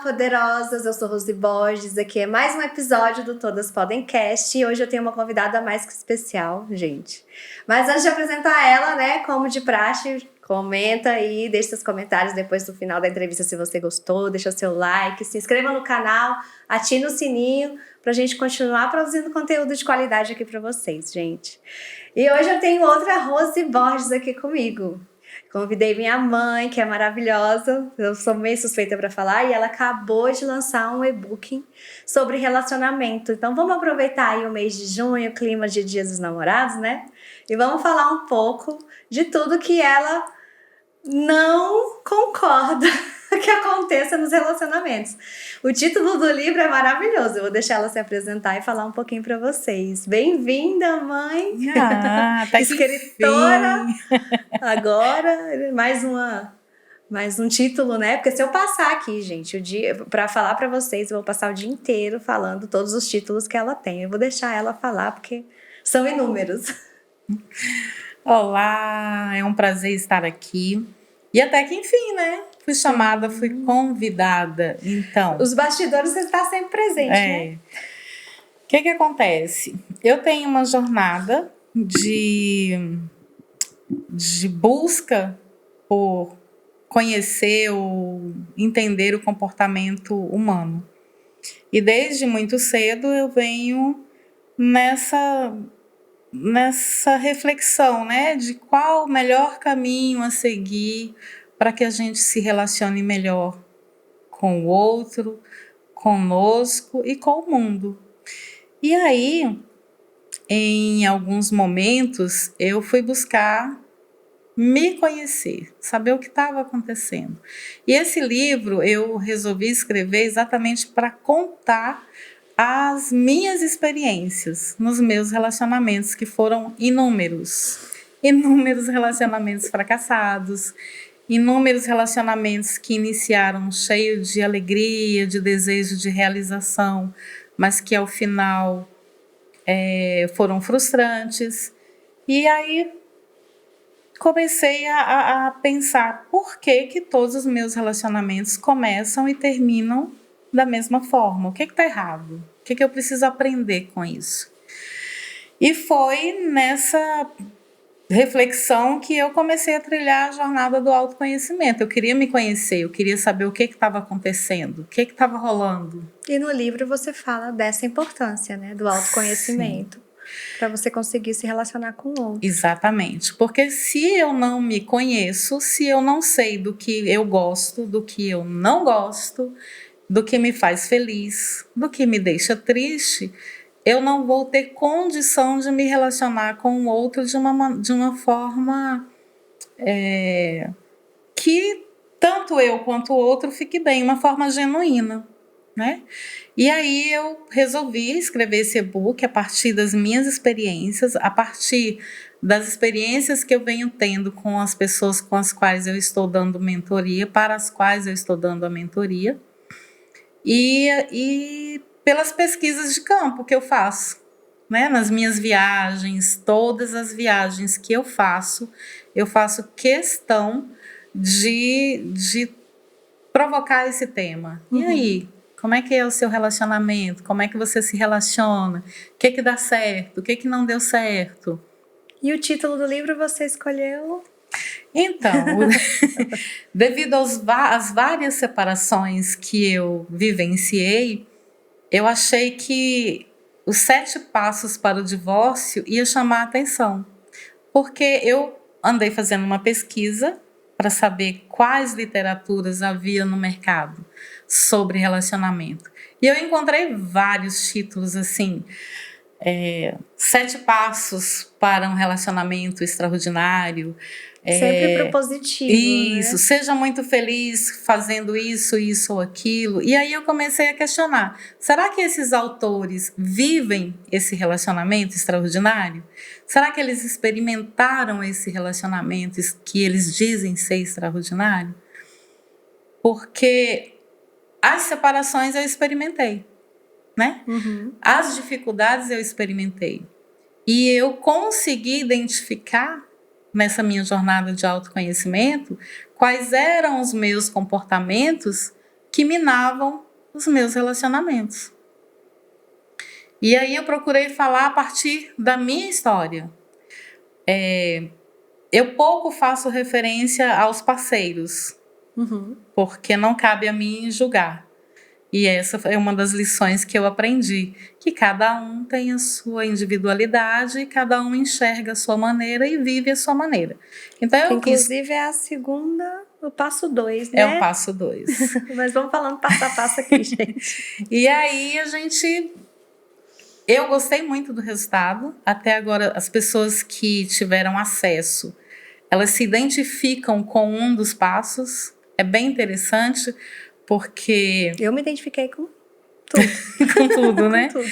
poderosas, eu sou Rose Borges, aqui é mais um episódio do Todas Podem Cast e hoje eu tenho uma convidada mais que especial, gente. Mas antes de apresentar ela, né, como de praxe, comenta aí, deixa seus comentários depois do final da entrevista se você gostou, deixa seu like, se inscreva no canal, ative o sininho pra gente continuar produzindo conteúdo de qualidade aqui pra vocês, gente. E hoje eu tenho outra Rose Borges aqui comigo. Convidei minha mãe, que é maravilhosa, eu sou meio suspeita para falar, e ela acabou de lançar um e-book sobre relacionamento. Então vamos aproveitar aí o mês de junho, o clima de Dia dos Namorados, né? E vamos falar um pouco de tudo que ela não concorda que aconteça nos relacionamentos. O título do livro é maravilhoso, eu vou deixar ela se apresentar e falar um pouquinho para vocês. Bem-vinda, mãe! Tá escritora! Agora, mais um título, né? Porque se eu passar aqui, gente, o dia para falar para vocês, eu vou passar o dia inteiro falando todos os títulos que ela tem. Eu vou deixar ela falar porque são inúmeros. Olá, é um prazer estar aqui. E até que enfim, né? Fui chamada, fui convidada. Então, os bastidores você está sempre presente, né? O que acontece? Eu tenho uma jornada de busca por conhecer ou entender o comportamento humano. E desde muito cedo eu venho nessa reflexão, né, de qual o melhor caminho a seguir para que a gente se relacione melhor com o outro, conosco e com o mundo. E aí, em alguns momentos, eu fui buscar me conhecer, saber o que estava acontecendo. E esse livro eu resolvi escrever exatamente para contar as minhas experiências nos meus relacionamentos, que foram inúmeros relacionamentos fracassados, inúmeros relacionamentos que iniciaram cheios de alegria, de desejo de realização, mas que ao final foram frustrantes. E aí comecei a pensar por que todos os meus relacionamentos começam e terminam da mesma forma. O que está errado? O que eu preciso aprender com isso? E foi nessa reflexão que eu comecei a trilhar a jornada do autoconhecimento. Eu queria me conhecer, eu queria saber o que estava acontecendo, o que estava rolando. E no livro você fala dessa importância, né, do autoconhecimento, para você conseguir se relacionar com o outro. Exatamente, porque se eu não me conheço, se eu não sei do que eu gosto, do que eu não gosto, do que me faz feliz, do que me deixa triste, eu não vou ter condição de me relacionar com o outro de uma forma que tanto eu quanto o outro fique bem, uma forma genuína, né? E aí eu resolvi escrever esse e-book a partir das minhas experiências, a partir das experiências que eu venho tendo com as pessoas com as quais eu estou dando mentoria, para as quais eu estou dando a mentoria, e pelas pesquisas de campo que eu faço, né? Nas minhas viagens, todas as viagens que eu faço questão de provocar esse tema. E aí, como é que é o seu relacionamento? Como é que você se relaciona? O que dá certo? O que não deu certo? E o título do livro você escolheu? Então, devido às várias separações que eu vivenciei, eu achei que os 7 passos para o divórcio ia chamar a atenção. Porque eu andei fazendo uma pesquisa para saber quais literaturas havia no mercado sobre relacionamento. E eu encontrei vários títulos assim, 7 passos para um relacionamento extraordinário. Sempre pro positivo, Isso, né? Seja muito feliz fazendo isso ou aquilo. E aí eu comecei a questionar, será que esses autores vivem esse relacionamento extraordinário? Será que eles experimentaram esse relacionamento que eles dizem ser extraordinário? Porque as separações eu experimentei, né? As dificuldades eu experimentei. E eu consegui identificar, nessa minha jornada de autoconhecimento, quais eram os meus comportamentos que minavam os meus relacionamentos. E aí eu procurei falar a partir da minha história. Eu pouco faço referência aos parceiros, porque não cabe a mim julgar. E essa é uma das lições que eu aprendi, que cada um tem a sua individualidade, cada um enxerga a sua maneira e vive a sua maneira. Então que inclusive é a segunda, o passo 2, né? É o passo 2. Mas vamos falando passo a passo aqui, gente. E aí eu gostei muito do resultado. Até agora, as pessoas que tiveram acesso, elas se identificam com um dos passos. É bem interessante, porque... Eu me identifiquei com tudo. com tudo, né? Com tudo.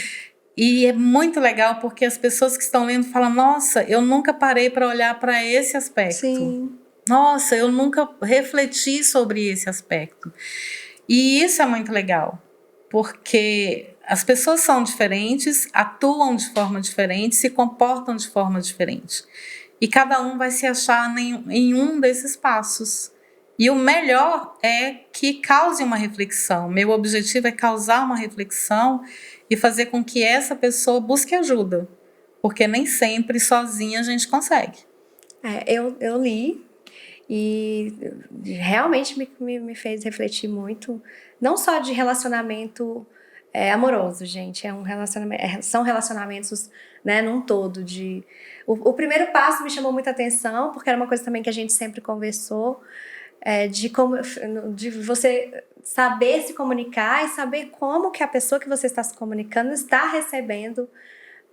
E é muito legal, porque as pessoas que estão lendo falam, nossa, eu nunca parei para olhar para esse aspecto. Sim. Nossa, eu nunca refleti sobre esse aspecto. E isso é muito legal, porque as pessoas são diferentes, atuam de forma diferente, se comportam de forma diferente. E cada um vai se achar em um desses passos. E o melhor é que cause uma reflexão. Meu objetivo é causar uma reflexão e fazer com que essa pessoa busque ajuda. Porque nem sempre sozinha a gente consegue. Eu li e realmente me fez refletir muito. Não só de relacionamento amoroso, gente. São relacionamentos, né, num todo. O primeiro passo me chamou muita atenção, porque era uma coisa também que a gente sempre conversou. De você saber se comunicar e saber como que a pessoa que você está se comunicando está recebendo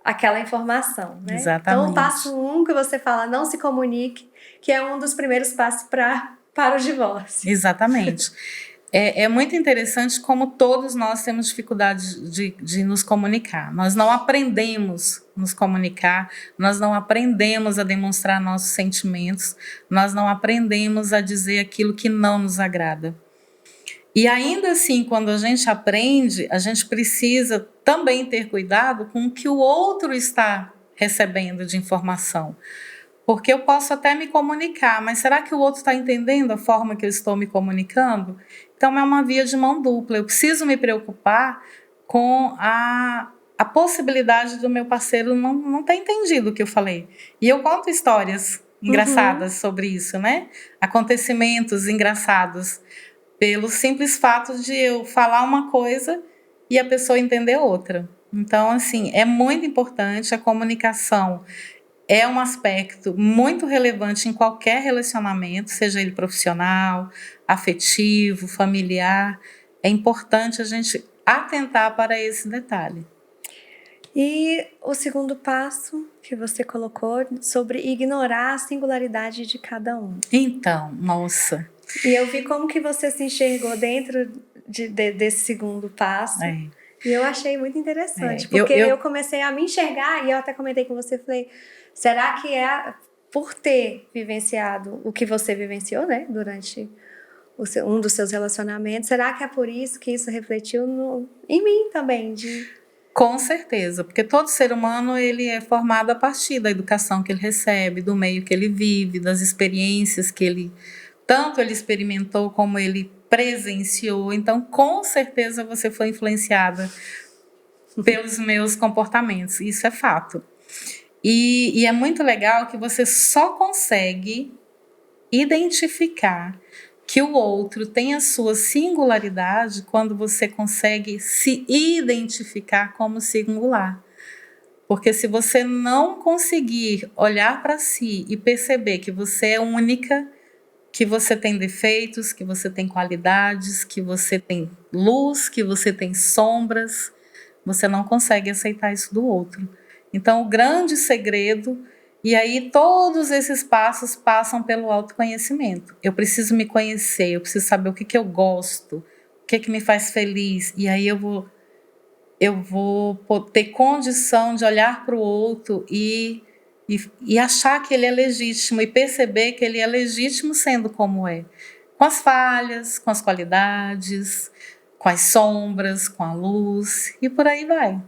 aquela informação, né? Exatamente. Então, o passo 1 que você fala, não se comunique, que é um dos primeiros passos para o divórcio. Exatamente. É muito interessante como todos nós temos dificuldade de nos comunicar. Nós não aprendemos a nos comunicar, nós não aprendemos a demonstrar nossos sentimentos, nós não aprendemos a dizer aquilo que não nos agrada. E ainda assim, quando a gente aprende, a gente precisa também ter cuidado com o que o outro está recebendo de informação. Porque eu posso até me comunicar, mas será que o outro está entendendo a forma que eu estou me comunicando? Então, é uma via de mão dupla. Eu preciso me preocupar com a possibilidade do meu parceiro não ter entendido o que eu falei. E eu conto histórias engraçadas sobre isso, né? Acontecimentos engraçados, pelo simples fato de eu falar uma coisa e a pessoa entender outra. Então, assim, é muito importante a comunicação. É um aspecto muito relevante em qualquer relacionamento, seja ele profissional, afetivo, familiar. É importante a gente atentar para esse detalhe. E o segundo passo que você colocou sobre ignorar a singularidade de cada um. Então, nossa. E eu vi como que você se enxergou dentro desse segundo passo. E eu achei muito interessante, porque eu comecei a me enxergar, e eu até comentei com você, falei, será que é por ter vivenciado o que você vivenciou, né, durante um dos seus relacionamentos, será que é por isso que isso refletiu em mim também? Com certeza, porque todo ser humano ele é formado a partir da educação que ele recebe, do meio que ele vive, das experiências que ele experimentou como ele presenciou. Então, com certeza você foi influenciada pelos meus comportamentos, isso é fato. E é muito legal que você só consegue identificar que o outro tem a sua singularidade quando você consegue se identificar como singular. Porque se você não conseguir olhar para si e perceber que você é única, que você tem defeitos, que você tem qualidades, que você tem luz, que você tem sombras, você não consegue aceitar isso do outro. Então, o grande segredo, e aí todos esses passos passam pelo autoconhecimento. Eu preciso me conhecer, eu preciso saber o que eu gosto, o que me faz feliz, e aí eu vou ter condição de olhar para o outro e achar que ele é legítimo e perceber que ele é legítimo sendo como é. Com as falhas, com as qualidades, com as sombras, com a luz e por aí vai.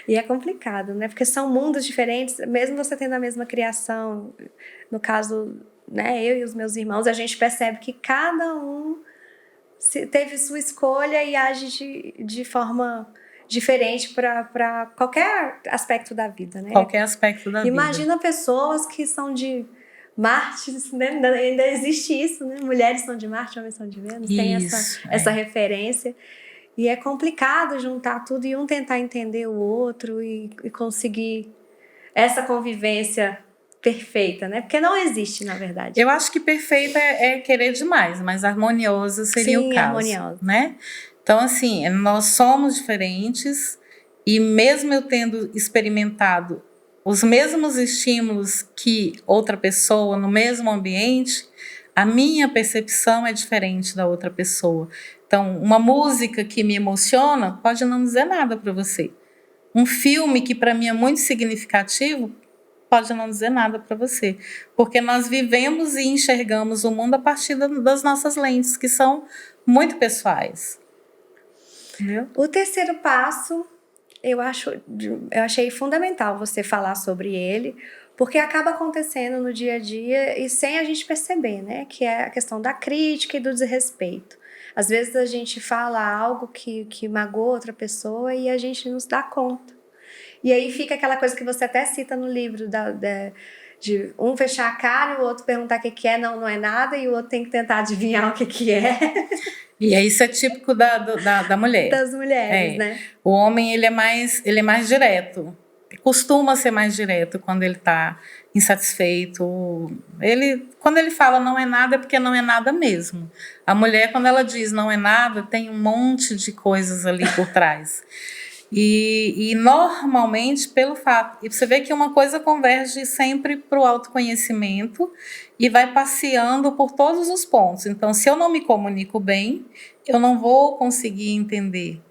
E é complicado, né? Porque são mundos diferentes, mesmo você tendo a mesma criação. No caso, né, eu e os meus irmãos, a gente percebe que cada um teve sua escolha e age de forma diferente para qualquer aspecto da vida, né? Qualquer aspecto da vida. Imagina pessoas que são de Marte, né? Ainda existe isso, né? Mulheres são de Marte, homens são de Vênus, tem essa referência. E é complicado juntar tudo e um tentar entender o outro e conseguir essa convivência perfeita, né? Porque não existe, na verdade. Eu acho que perfeita é querer demais, mas harmoniosa seria o caso. Harmoniosa. Né? Então, assim, nós somos diferentes e mesmo eu tendo experimentado os mesmos estímulos que outra pessoa no mesmo ambiente, a minha percepção é diferente da outra pessoa. Então, uma música que me emociona pode não dizer nada para você. Um filme que para mim é muito significativo pode não dizer nada para você. Porque nós vivemos e enxergamos o mundo a partir das nossas lentes, que são muito pessoais. Entendeu? O terceiro passo, eu achei fundamental você falar sobre ele, porque acaba acontecendo no dia a dia e sem a gente perceber, né? Que é a questão da crítica e do desrespeito. Às vezes a gente fala algo que magoa outra pessoa e a gente não se dá conta. E aí fica aquela coisa que você até cita no livro, de um fechar a cara e o outro perguntar o que é, não é nada, e o outro tem que tentar adivinhar o que é. E isso é típico da mulher. Das mulheres, né? O homem, ele é mais direto. Costuma ser mais direto quando ele está insatisfeito. Quando ele fala não é nada, é porque não é nada mesmo. A mulher, quando ela diz não é nada, tem um monte de coisas ali por trás. E normalmente, pelo fato... E você vê que uma coisa converge sempre para o autoconhecimento e vai passeando por todos os pontos. Então, se eu não me comunico bem, eu não vou conseguir entender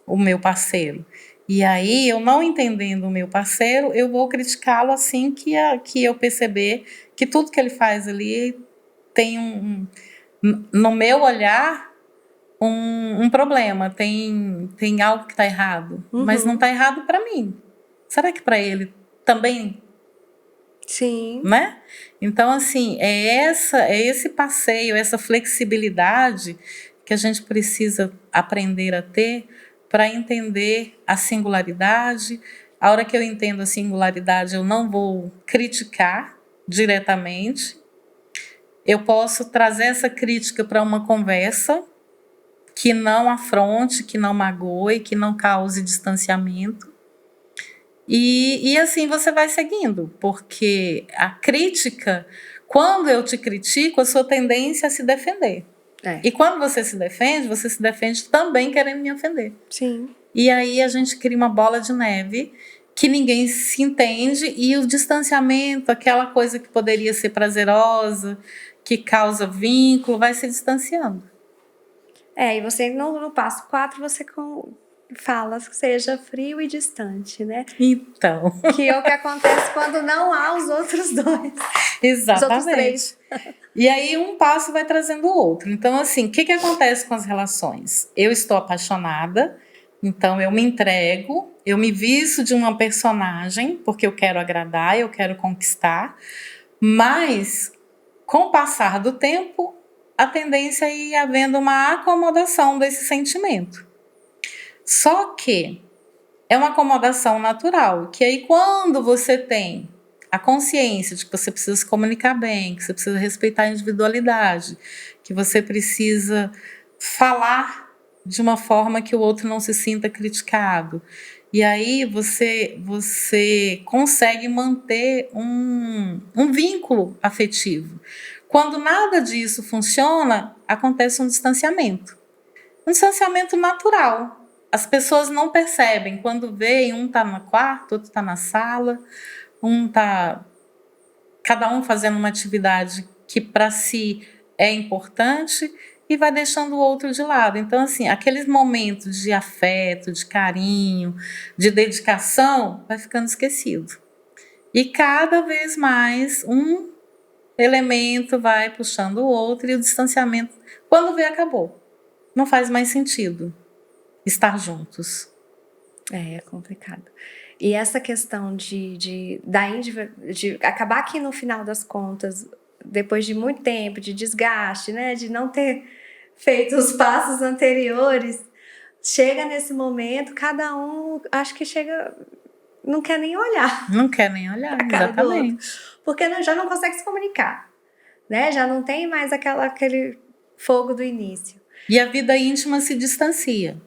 o meu parceiro. E aí, eu não entendendo o meu parceiro, eu vou criticá-lo assim que eu perceber que tudo que ele faz ali tem no meu olhar, um problema, tem algo que está errado. Mas não está errado para mim. Será que para ele também? Sim. Né? Então, assim, é esse passeio, essa flexibilidade que a gente precisa aprender a ter para entender a singularidade. A hora que eu entendo a singularidade, eu não vou criticar diretamente. Eu posso trazer essa crítica para uma conversa que não afronte, que não magoe, que não cause distanciamento. E assim você vai seguindo, porque a crítica, quando eu te critico, a sua tendência é se defender. E quando você se defende também querendo me ofender. Sim. E aí a gente cria uma bola de neve que ninguém se entende e o distanciamento, aquela coisa que poderia ser prazerosa, que causa vínculo, vai se distanciando. E você no passo 4, você fala que seja frio e distante, né? Então. Que é o que acontece quando não há os outros dois. Exatamente. Os outros 3. E aí um passo vai trazendo o outro. Então, assim, o que acontece com as relações? Eu estou apaixonada, então eu me entrego, eu me visto de uma personagem, porque eu quero agradar, eu quero conquistar, mas com o passar do tempo, a tendência é ir havendo uma acomodação desse sentimento. Só que é uma acomodação natural, que aí quando você tem a consciência de que você precisa se comunicar bem, que você precisa respeitar a individualidade, que você precisa falar de uma forma que o outro não se sinta criticado. E aí você consegue manter um vínculo afetivo. Quando nada disso funciona, acontece um distanciamento. Um distanciamento natural. As pessoas não percebem. Quando veem, um está no quarto, outro está na sala, cada um fazendo uma atividade que para si é importante e vai deixando o outro de lado. Então, assim, aqueles momentos de afeto, de carinho, de dedicação, vai ficando esquecido. E cada vez mais um elemento vai puxando o outro e o distanciamento, quando vê, acabou. Não faz mais sentido estar juntos. É complicado. E essa questão de acabar que no final das contas, depois de muito tempo de desgaste, né, de não ter feito os passos anteriores, chega nesse momento, cada um, acho que chega, não quer nem olhar Não quer nem olhar, a cara do outro, exatamente. porque já não consegue se comunicar, né? Já não tem mais aquele fogo do início. E a vida íntima se distancia,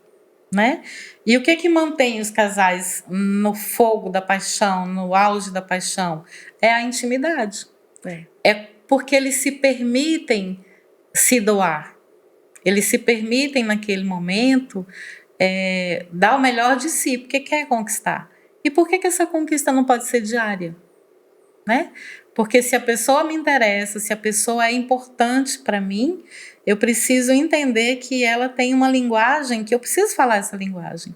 né? E o que é que mantém os casais no fogo da paixão, no auge da paixão? É a intimidade. É porque eles se permitem se doar. Eles se permitem, naquele momento, dar o melhor de si, porque quer conquistar. E por que essa conquista não pode ser diária? Né? Porque se a pessoa me interessa, se a pessoa é importante para mim, eu preciso entender que ela tem uma linguagem, que eu preciso falar essa linguagem.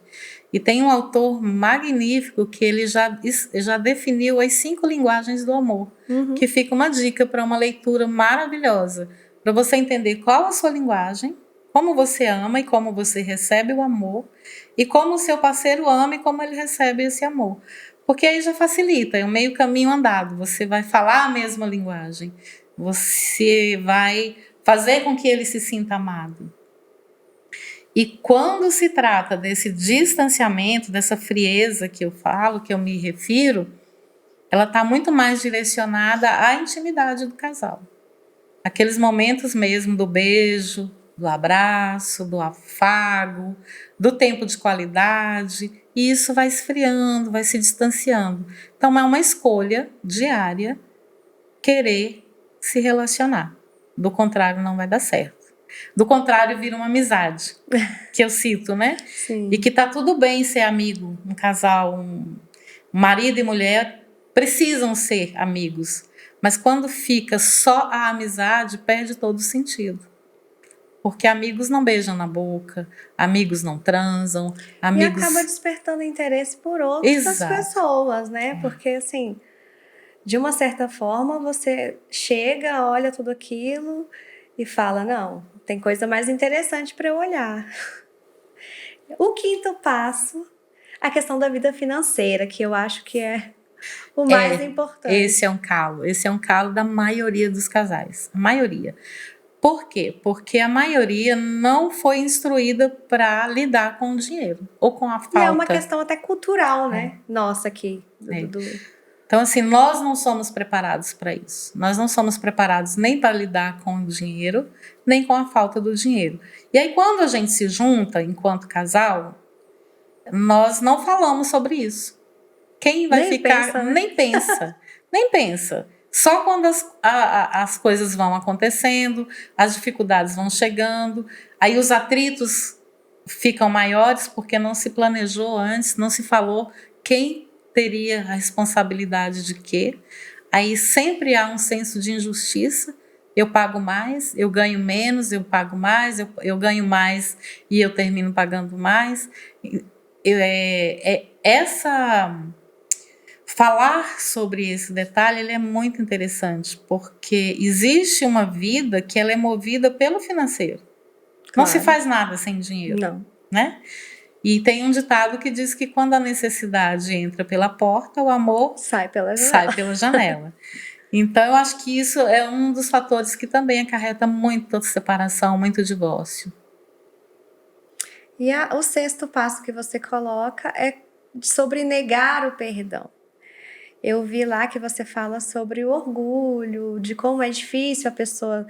E tem um autor magnífico que ele já definiu as 5 linguagens do amor, que fica uma dica para uma leitura maravilhosa, para você entender qual a sua linguagem, como você ama e como você recebe o amor, e como o seu parceiro ama e como ele recebe esse amor. Porque aí já facilita, é um meio caminho andado. Você vai falar a mesma linguagem. Você vai fazer com que ele se sinta amado. E quando se trata desse distanciamento, dessa frieza que eu falo, que eu me refiro, ela está muito mais direcionada à intimidade do casal. Aqueles momentos mesmo do beijo, do abraço, do afago, do tempo de qualidade, e isso vai esfriando, vai se distanciando. Então é uma escolha diária querer se relacionar. Do contrário, não vai dar certo. Do contrário, vira uma amizade, que eu cito, né? Sim. E que tá tudo bem ser amigo, um casal, um marido e mulher precisam ser amigos. Mas quando fica só a amizade, perde todo o sentido. Porque amigos não beijam na boca, amigos não transam, amigos... E acaba despertando interesse por outras Exato. pessoas, né? Porque, assim, de uma certa forma, você chega, olha tudo aquilo e fala, não, tem coisa mais interessante para eu olhar. O 5º passo, a questão da vida financeira, que eu acho que é o mais importante. Esse é um calo da maioria dos casais, a maioria. Por quê? Porque a maioria não foi instruída para lidar com o dinheiro ou com a falta. E é uma questão até cultural, né? Nossa, aqui. Então, assim, nós não somos preparados para isso. Nós não somos preparados nem para lidar com o dinheiro, nem com a falta do dinheiro. E aí, quando a gente se junta enquanto casal, nós não falamos sobre isso. Quem vai Nem ficar... pensa, né? Nem pensa. Só quando as coisas vão acontecendo, as dificuldades vão chegando, aí os atritos ficam maiores porque não se planejou antes, não se falou quem teria a responsabilidade de quê. Aí sempre há um senso de injustiça. Eu pago mais, eu ganho menos, eu pago mais, eu ganho mais e eu termino pagando mais. Falar sobre esse detalhe ele é muito interessante, porque existe uma vida que ela é movida pelo financeiro. Claro. Não se faz nada sem dinheiro. Não. Né? E tem um ditado que diz que quando a necessidade entra pela porta, o amor sai pela janela. Então, eu acho que isso é um dos fatores que também acarreta muita separação, muito divórcio. E o 6º passo que você coloca é sobre negar o perdão. Eu vi lá que você fala sobre o orgulho, de como é difícil a pessoa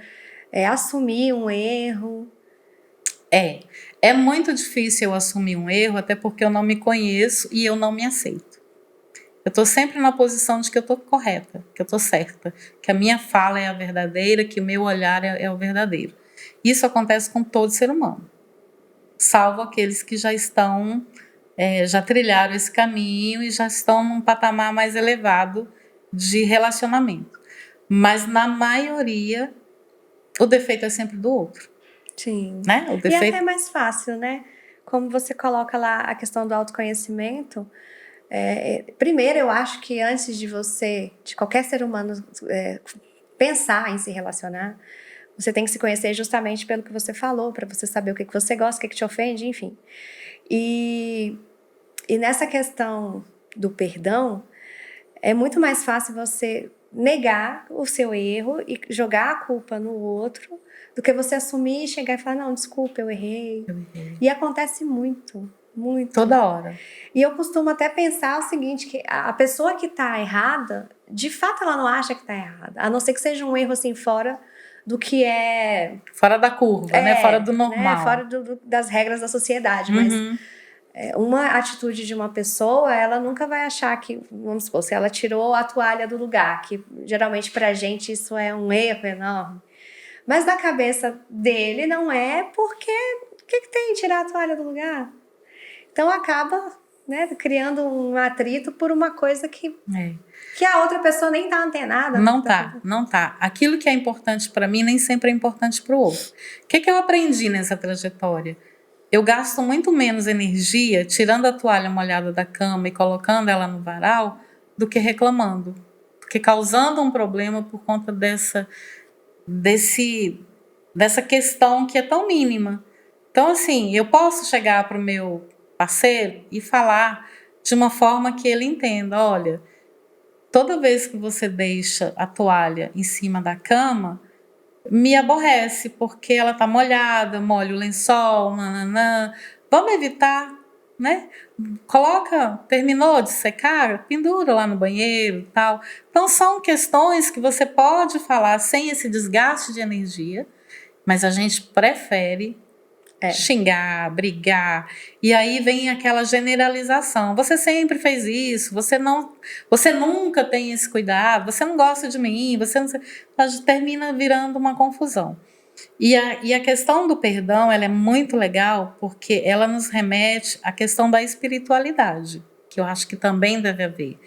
assumir um erro. É muito difícil eu assumir um erro, até porque eu não me conheço e eu não me aceito. Eu estou sempre na posição de que eu estou correta, que eu estou certa, que a minha fala é a verdadeira, que o meu olhar é o verdadeiro. Isso acontece com todo ser humano, salvo aqueles que já estão... já trilharam esse caminho e já estão num patamar mais elevado de relacionamento. Mas, na maioria, o defeito é sempre do outro. Sim. Né? O defeito... E até é mais fácil, né? Como você coloca lá a questão do autoconhecimento, primeiro eu acho que antes de qualquer ser humano pensar em se relacionar, você tem que se conhecer justamente pelo que você falou, para você saber o que você gosta, o que te ofende, enfim. E nessa questão do perdão, é muito mais fácil você negar o seu erro e jogar a culpa no outro, do que você assumir e chegar e falar, não, desculpa, eu errei. E acontece muito, muito. Toda hora. E eu costumo até pensar o seguinte, que a pessoa que tá errada, de fato ela não acha que tá errada, a não ser que seja um erro assim fora do que é... Fora da curva, né? Fora do normal. Né? Fora das regras da sociedade, mas uma atitude de uma pessoa, ela nunca vai achar que, vamos supor, se ela tirou a toalha do lugar, que geralmente pra gente isso é um erro enorme, mas na cabeça dele não é, porque o que tem tirar a toalha do lugar? Então acaba, né, criando um atrito por uma coisa que a outra pessoa nem tá antenada. Não tá. Aquilo que é importante para mim nem sempre é importante para o outro. O que eu aprendi nessa trajetória? Eu gasto muito menos energia tirando a toalha molhada da cama e colocando ela no varal do que reclamando, do que causando um problema por conta dessa questão que é tão mínima. Então, assim, eu posso chegar para o meu parceiro e falar de uma forma que ele entenda, olha, toda vez que você deixa a toalha em cima da cama, me aborrece, porque ela está molhada, molha o lençol, nananã. Vamos evitar, né? Terminou de secar, pendura lá no banheiro e tal. Então são questões que você pode falar sem esse desgaste de energia, mas a gente prefere xingar, brigar, e aí vem aquela generalização. Você sempre fez isso, você nunca tem esse cuidado, você não gosta de mim, termina virando uma confusão. E a questão do perdão, ela é muito legal, porque ela nos remete à questão da espiritualidade, que eu acho que também deve haver.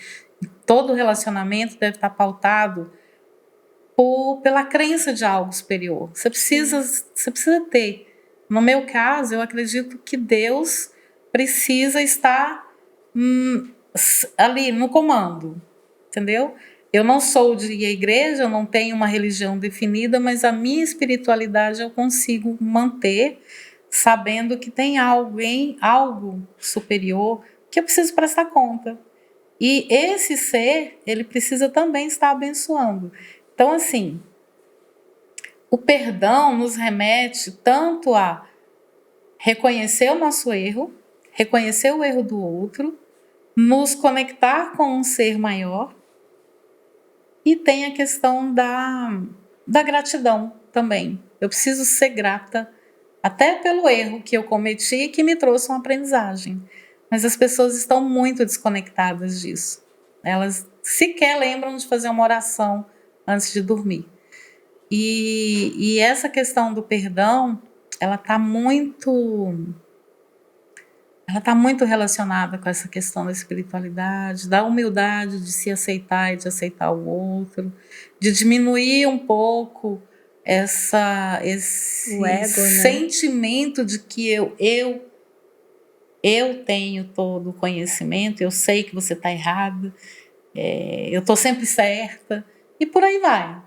Todo relacionamento deve estar pautado pela crença de algo superior. Você precisa ter. No meu caso, eu acredito que Deus precisa estar ali no comando, entendeu? Eu não sou de igreja, eu não tenho uma religião definida, mas a minha espiritualidade eu consigo manter, sabendo que tem algo superior que eu preciso prestar conta. E esse ser, ele precisa também estar abençoando. Então, assim, o perdão nos remete tanto a reconhecer o nosso erro, reconhecer o erro do outro, nos conectar com um ser maior, e tem a questão da gratidão também. Eu preciso ser grata até pelo erro que eu cometi e que me trouxe uma aprendizagem. Mas as pessoas estão muito desconectadas disso. Elas sequer lembram de fazer uma oração antes de dormir. E essa questão do perdão, ela está muito relacionada com essa questão da espiritualidade, da humildade de se aceitar e de aceitar o outro, de diminuir um pouco esse o ego, né? sentimento de que eu tenho todo o conhecimento, eu sei que você está errado, eu estou sempre certa, e por aí vai.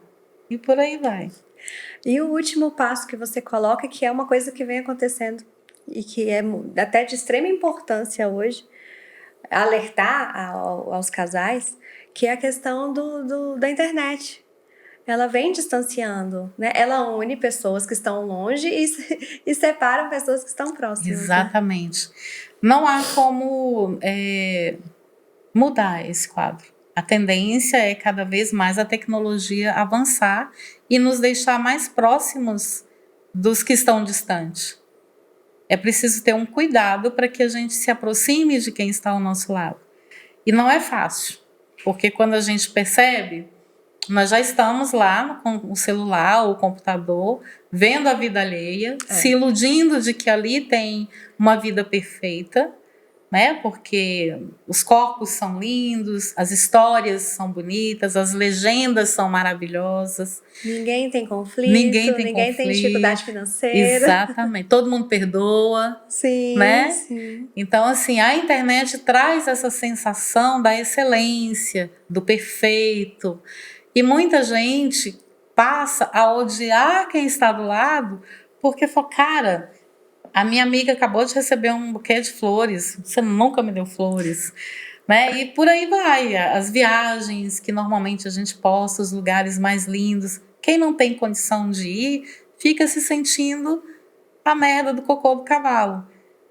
E o último passo que você coloca, que é uma coisa que vem acontecendo e que é até de extrema importância hoje, alertar aos casais, que é a questão da internet. Ela vem distanciando, né? Ela une pessoas que estão longe e separa pessoas que estão próximas. Exatamente. Né? Não há como mudar esse quadro. A tendência é cada vez mais a tecnologia avançar e nos deixar mais próximos dos que estão distantes. É preciso ter um cuidado para que a gente se aproxime de quem está ao nosso lado. E não é fácil, porque quando a gente percebe, nós já estamos lá com o celular ou o computador, vendo a vida alheia, se iludindo de que ali tem uma vida perfeita, né? Porque os corpos são lindos, as histórias são bonitas, as legendas são maravilhosas. Ninguém tem conflito, ninguém tem dificuldade financeira. Exatamente, todo mundo perdoa. Sim, né? Sim. Então, assim, a internet traz essa sensação da excelência, do perfeito. E muita gente passa a odiar quem está do lado porque fala, cara, a minha amiga acabou de receber um buquê de flores, você nunca me deu flores. né? E por aí vai, as viagens que normalmente a gente posta, os lugares mais lindos. Quem não tem condição de ir, fica se sentindo a merda do cocô do cavalo.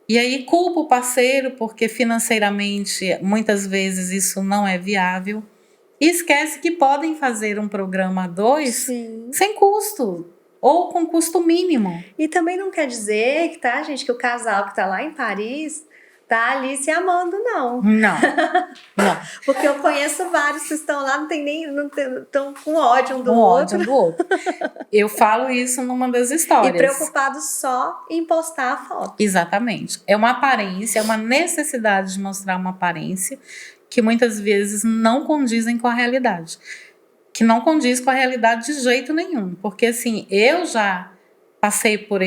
E aí culpa o parceiro, porque financeiramente, muitas vezes, isso não é viável. E esquece que podem fazer um programa a dois Sim. sem custo, ou com custo mínimo. E também não quer dizer que, tá, gente, que o casal que tá lá em Paris tá ali se amando, não. Não, não. Porque eu conheço vários que estão lá, estão com ódio um do Um outro. ódio um do outro. Eu falo isso numa das E histórias. preocupados só em postar a foto. Exatamente. É uma aparência, é uma necessidade de mostrar uma aparência que muitas vezes não condizem com a realidade. Que não condiz com a realidade de jeito nenhum. Porque, assim, eu já passei por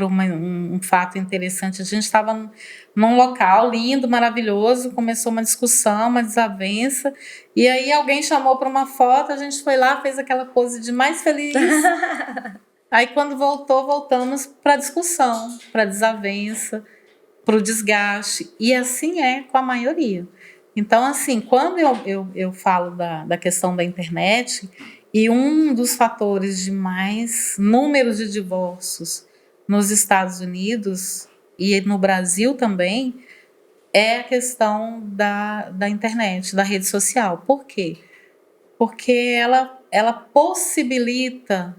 um fato interessante. A gente estava num local lindo, maravilhoso, começou uma discussão, uma desavença, e aí alguém chamou para uma foto, a gente foi lá, fez aquela pose de mais feliz. Aí quando voltamos para a discussão, para a desavença, para o desgaste, e assim é com a maioria. Então, assim, quando eu falo da questão da internet, e um dos fatores de mais números de divórcios nos Estados Unidos e no Brasil também, é a questão da internet, da rede social. Por quê? Porque ela possibilita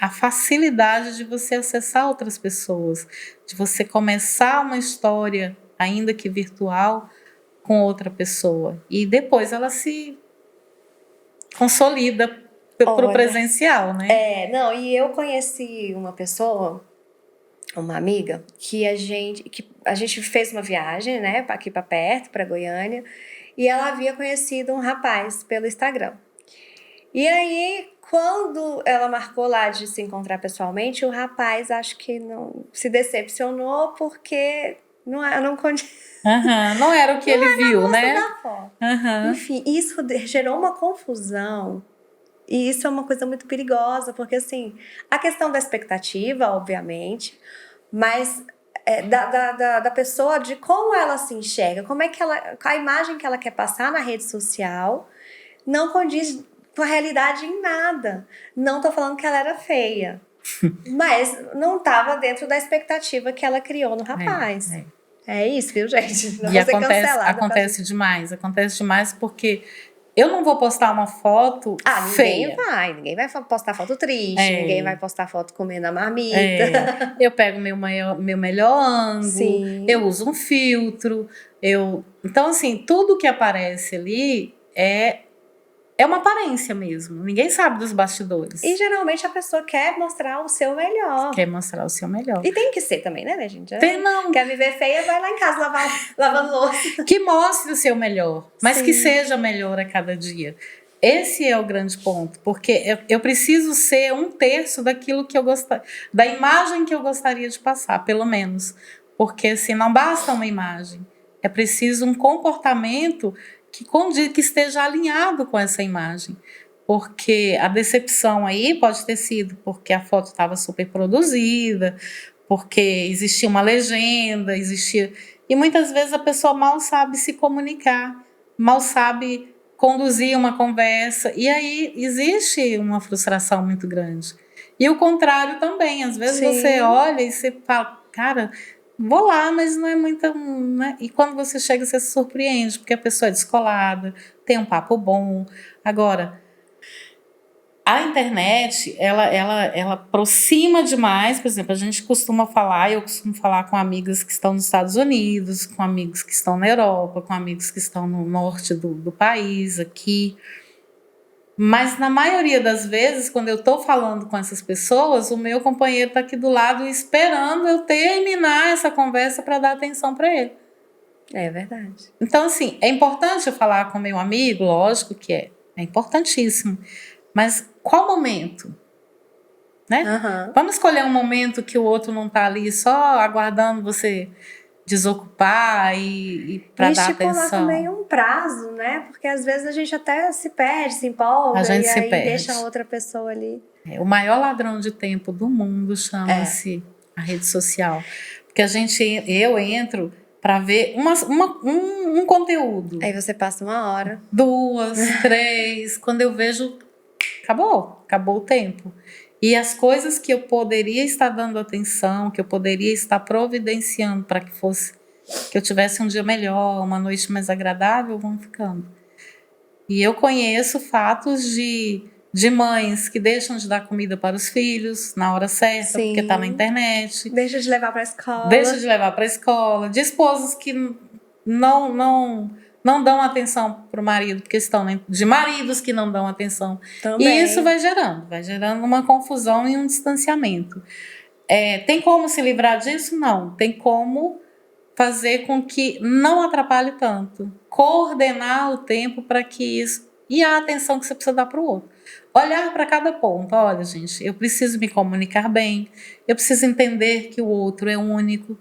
a facilidade de você acessar outras pessoas, de você começar uma história, ainda que virtual, com outra pessoa. E depois ela se consolida para o presencial, né? Não, e eu conheci uma pessoa, uma amiga, que a gente fez uma viagem, né, aqui para perto, para Goiânia, e ela havia conhecido um rapaz pelo Instagram. E aí, quando ela marcou lá de se encontrar pessoalmente, o rapaz acho que não se decepcionou porque não Não era o que ele viu, né? da foto. Enfim, isso gerou uma confusão. E isso é uma coisa muito perigosa, porque assim, a questão da expectativa, obviamente, mas da pessoa, de como ela se enxerga, como é que a imagem que ela quer passar na rede social não condiz com a realidade em nada. Não tô falando que ela era feia, mas não estava dentro da expectativa que ela criou no rapaz. É isso, viu, gente? Não E vou ser cancelada. acontece demais porque eu não vou postar uma foto feia. Ninguém vai postar foto triste, ninguém vai postar foto comendo a marmita. Eu pego meu melhor ângulo, Sim. eu uso um filtro, então assim, tudo que aparece ali é uma aparência mesmo. Ninguém sabe dos bastidores. E geralmente a pessoa quer mostrar o seu melhor. Quer mostrar o seu melhor. E tem que ser também, né, gente? Não. Quer viver feia, vai lá em casa lavando louça. Que mostre o seu melhor, mas Sim. que seja melhor a cada dia. Esse é o grande ponto, porque eu preciso ser 1/3 daquilo que eu gostaria, da imagem que eu gostaria de passar, pelo menos. Porque assim, não basta uma imagem, é preciso um comportamento que esteja alinhado com essa imagem. Porque a decepção aí pode ter sido porque a foto estava super produzida, porque existia uma legenda, e muitas vezes a pessoa mal sabe se comunicar, mal sabe conduzir uma conversa, e aí existe uma frustração muito grande. E o contrário também, às vezes você olha e você fala, cara, vou lá, mas não é muita... Né? E quando você chega, você se surpreende, porque a pessoa é descolada, tem um papo bom. Agora, a internet, ela aproxima demais. Por exemplo, eu costumo falar com amigas que estão nos Estados Unidos, com amigos que estão na Europa, com amigos que estão no norte do país, aqui. Mas na maioria das vezes, quando eu estou falando com essas pessoas, o meu companheiro está aqui do lado esperando eu terminar essa conversa para dar atenção para ele. É verdade. Então, assim, é importante eu falar com meu amigo, lógico que é importantíssimo. Mas qual momento? Né? Vamos escolher um momento que o outro não está ali só aguardando você desocupar e para dar atenção. Estipular também um prazo, né? Porque às vezes a gente até se perde, se empolga e aí deixa a outra pessoa ali. O maior ladrão de tempo do mundo chama-se a rede social. Porque eu entro para ver um conteúdo. Aí você passa 1 hora. 2, 3, quando eu vejo, acabou o tempo. E as coisas que eu poderia estar dando atenção, que eu poderia estar providenciando para que eu tivesse um dia melhor, uma noite mais agradável, vão ficando. E eu conheço fatos de mães que deixam de dar comida para os filhos na hora certa, Sim. porque está na internet. Deixa de levar para a escola. Deixa de levar para a escola. De esposos que não dão atenção para o marido, porque estão de maridos que não dão atenção. Também. E isso vai gerando uma confusão e um distanciamento. Tem como se livrar disso? Não. Tem como fazer com que não atrapalhe tanto. Coordenar o tempo para que isso... E a atenção que você precisa dar para o outro. Olhar para cada ponto. Olha, gente, eu preciso me comunicar bem. Eu preciso entender que o outro é único.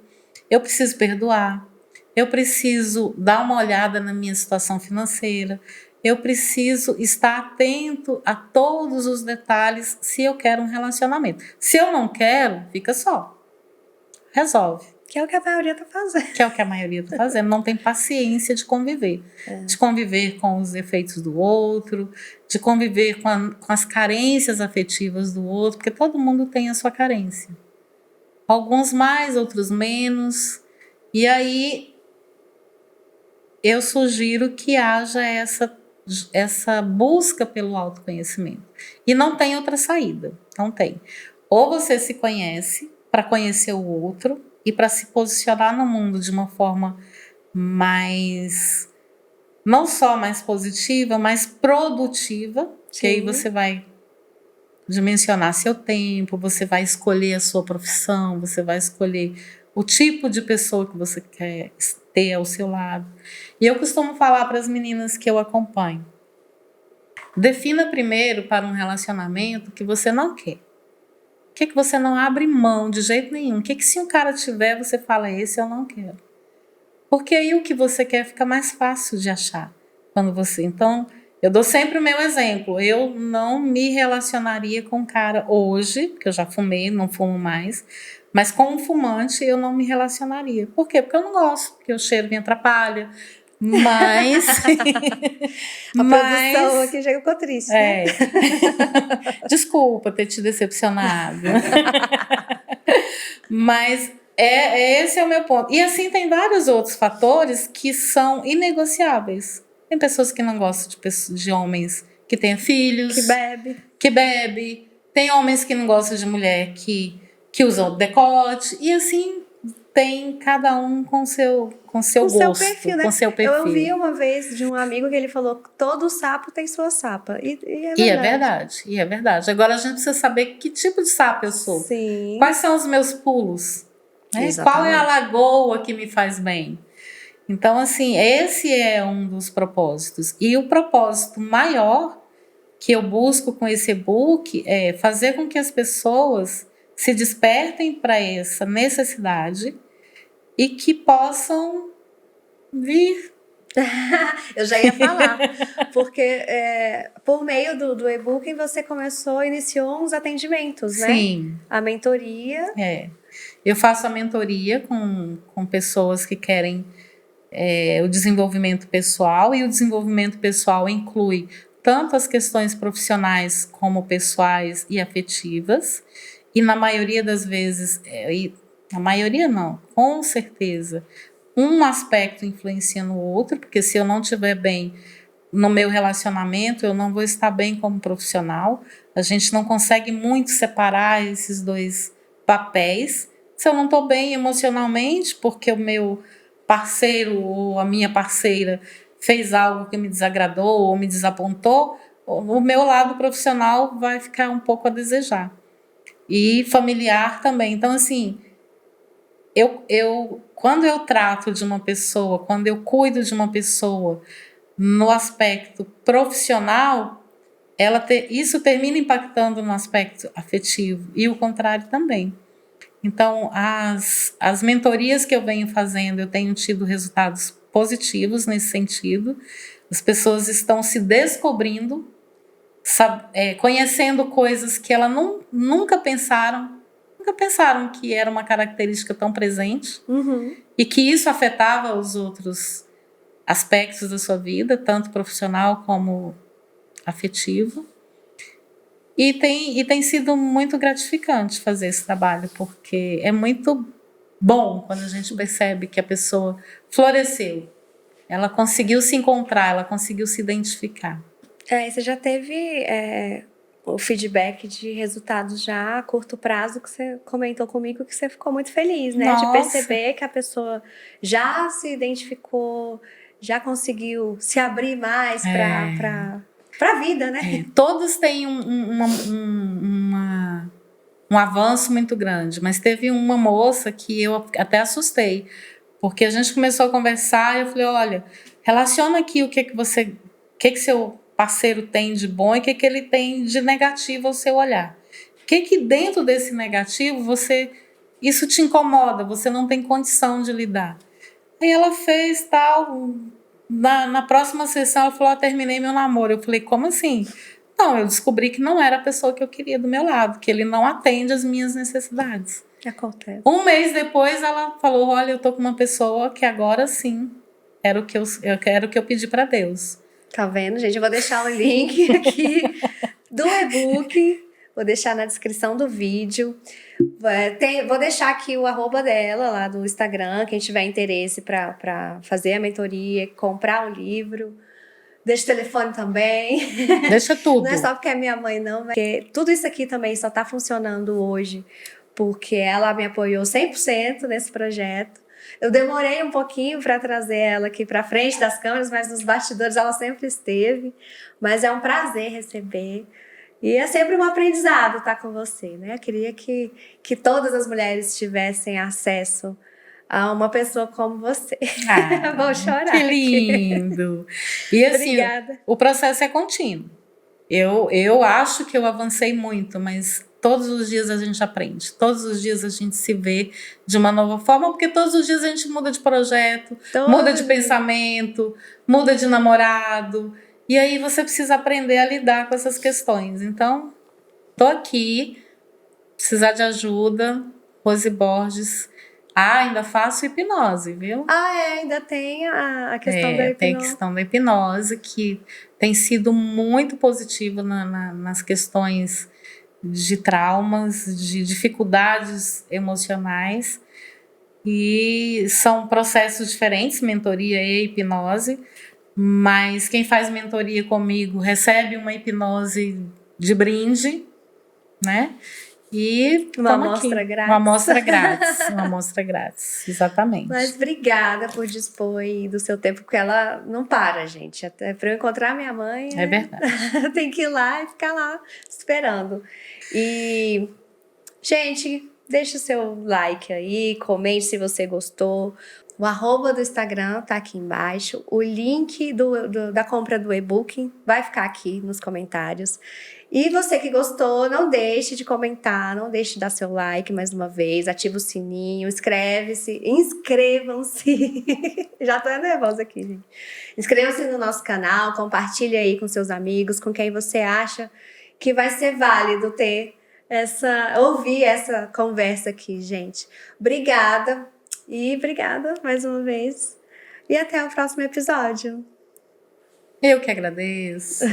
Eu preciso perdoar. Eu preciso dar uma olhada na minha situação financeira. Eu preciso estar atento a todos os detalhes se eu quero um relacionamento. Se eu não quero, fica só. Resolve. Que é o que a maioria está fazendo. Que é o que a maioria está fazendo. Não tem paciência de conviver. De conviver com os defeitos do outro, de conviver com as carências afetivas do outro, porque todo mundo tem a sua carência. Alguns mais, outros menos. E aí eu sugiro que haja essa busca pelo autoconhecimento. E não tem outra saída. Não tem. Ou você se conhece para conhecer o outro e para se posicionar no mundo de uma forma mais, não só mais positiva, mas produtiva, que aí você vai dimensionar seu tempo, você vai escolher a sua profissão, você vai escolher o tipo de pessoa que você quer ter ao seu lado. E eu costumo falar para as meninas que eu acompanho: defina primeiro para um relacionamento que você não quer. O que você não abre mão de jeito nenhum? O que se um cara tiver, você fala, esse eu não quero. Porque aí o que você quer fica mais fácil de achar. Então, eu dou sempre o meu exemplo. Eu não me relacionaria com um cara hoje, porque eu já fumei, não fumo mais, mas com um fumante eu não me relacionaria. Por quê? Porque eu não gosto, porque o cheiro me atrapalha. Mas a produção aqui já ficou triste, né? Desculpa ter te decepcionado. Mas esse é o meu ponto. E assim tem vários outros fatores que são inegociáveis. Tem pessoas que não gostam de homens que têm filhos, que bebe. Tem homens que não gostam de mulher que usam decote. E assim tem cada um com seu gosto, seu perfil, né? com seu perfil. Eu ouvi uma vez de um amigo que ele falou que todo sapo tem sua sapa. E é verdade. E é verdade. Agora a gente precisa saber que tipo de sapo eu sou. Sim. Quais são os meus pulos? Né? Qual é a lagoa que me faz bem? Então, assim, esse é um dos propósitos. E o propósito maior que eu busco com esse e-book é fazer com que as pessoas se despertem para essa necessidade e que possam vir. Eu já ia falar, porque por meio do e-book você iniciou uns atendimentos, né? Sim. A mentoria. Eu faço a mentoria com pessoas que querem o desenvolvimento pessoal, e o desenvolvimento pessoal inclui tanto as questões profissionais como pessoais e afetivas, e na maioria das vezes, na maioria não, com certeza, um aspecto influencia no outro, porque se eu não estiver bem no meu relacionamento, eu não vou estar bem como profissional. A gente não consegue muito separar esses dois papéis. Se eu não estou bem emocionalmente, porque o meu parceiro ou a minha parceira fez algo que me desagradou ou me desapontou, o meu lado profissional vai ficar um pouco a desejar. E familiar também. Então, assim, quando eu trato de uma pessoa, quando eu cuido de uma pessoa no aspecto profissional, isso termina impactando no aspecto afetivo, e o contrário também. Então, as mentorias que eu venho fazendo, eu tenho tido resultados positivos nesse sentido. As pessoas estão se descobrindo, conhecendo coisas que elas nunca pensaram nunca pensaram que era uma característica tão presente Uhum. e que isso afetava os outros aspectos da sua vida, tanto profissional como afetivo. E tem sido muito gratificante fazer esse trabalho, porque é muito bom quando a gente percebe que a pessoa floresceu. Ela conseguiu se encontrar, ela conseguiu se identificar. Você já teve o feedback de resultados já a curto prazo, que você comentou comigo, que você ficou muito feliz, né? De Nossa. perceber que a pessoa já se identificou, já conseguiu se abrir mais para a vida, né? Todos têm um avanço muito grande, mas teve uma moça que eu até assustei, porque a gente começou a conversar e eu falei, olha, relaciona aqui o que seu parceiro tem de bom e o que ele tem de negativo ao seu olhar. O que dentro desse negativo isso te incomoda, você não tem condição de lidar. Aí ela fez tal, na próxima sessão ela falou, terminei meu namoro. Eu falei, como assim? Não, eu descobri que não era a pessoa que eu queria do meu lado, que ele não atende às minhas necessidades. Acontece. Um mês depois ela falou, olha, eu tô com uma pessoa que agora sim era o que eu pedi para Deus. Tá vendo, gente? Eu vou deixar o link aqui do e-book, vou deixar na descrição do vídeo. Vou deixar aqui o @ dela lá do Instagram, quem tiver interesse para fazer a mentoria, comprar o livro. Deixa o telefone também. Deixa tudo. Não é só porque é minha mãe, não, porque tudo isso aqui também só tá funcionando hoje porque ela me apoiou 100% nesse projeto. Eu demorei um pouquinho para trazer ela aqui para frente das câmeras, mas nos bastidores ela sempre esteve. Mas é um prazer receber. E é sempre um aprendizado estar com você, né? Eu queria que todas as mulheres tivessem acesso a uma pessoa como você. Vou chorar. Que lindo! E assim, obrigada. O processo é contínuo. Eu acho que eu avancei muito, mas todos os dias a gente aprende. Todos os dias a gente se vê de uma nova forma, porque todos os dias a gente muda de projeto, muda de pensamento, muda de namorado. E aí você precisa aprender a lidar com essas questões. Então, tô aqui, precisar de ajuda, Rose Borges. Ainda faço hipnose, viu? Ainda tem a questão da hipnose. Tem a questão da hipnose, que tem sido muito positiva nas questões de traumas, de dificuldades emocionais. E são processos diferentes, mentoria e hipnose. Mas quem faz mentoria comigo recebe uma hipnose de brinde, né? E uma amostra grátis. Uma amostra grátis, exatamente. Mas obrigada por dispor aí do seu tempo, porque ela não para, gente. Até para eu encontrar minha mãe, é verdade. Tem que ir lá e ficar lá esperando. E, gente, deixa o seu like aí, comente se você gostou. O @ do Instagram tá aqui embaixo. O link da compra do e-book vai ficar aqui nos comentários. E você que gostou, não deixe de comentar, não deixe de dar seu like mais uma vez, ativa o sininho, inscrevam-se. Já tô nervosa aqui, gente. Inscrevam-se no nosso canal, compartilhe aí com seus amigos, com quem você acha que vai ser válido ouvir essa conversa aqui, gente. Obrigada. E obrigada mais uma vez. E até o próximo episódio. Eu que agradeço.